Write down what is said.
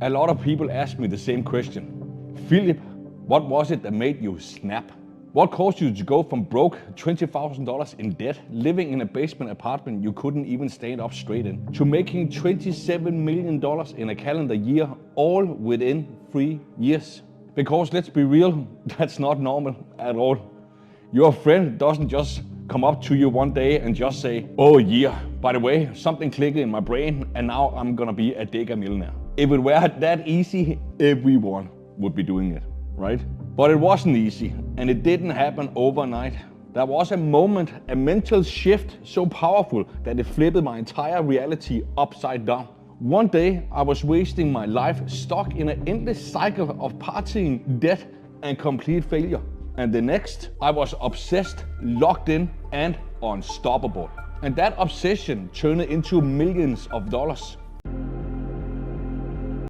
A lot of people ask me the same question. Philip, what was it that made you snap? What caused you to go from broke $20,000 in debt, living in a basement apartment you couldn't even stand up straight in, to making $27 million in a calendar year, all within 3 years? Because let's be real, that's not normal at all. Your friend doesn't just come up to you one day and just say, oh yeah, by the way, something clicked in my brain and now I'm gonna be a Dega millionaire. If it were that easy, everyone would be doing it, right? But it wasn't easy and it didn't happen overnight. There was a moment, a mental shift so powerful that it flipped my entire reality upside down. One day I was wasting my life stuck in an endless cycle of partying, debt and complete failure. And the next, I was obsessed, locked in and unstoppable. And that obsession turned into millions of dollars.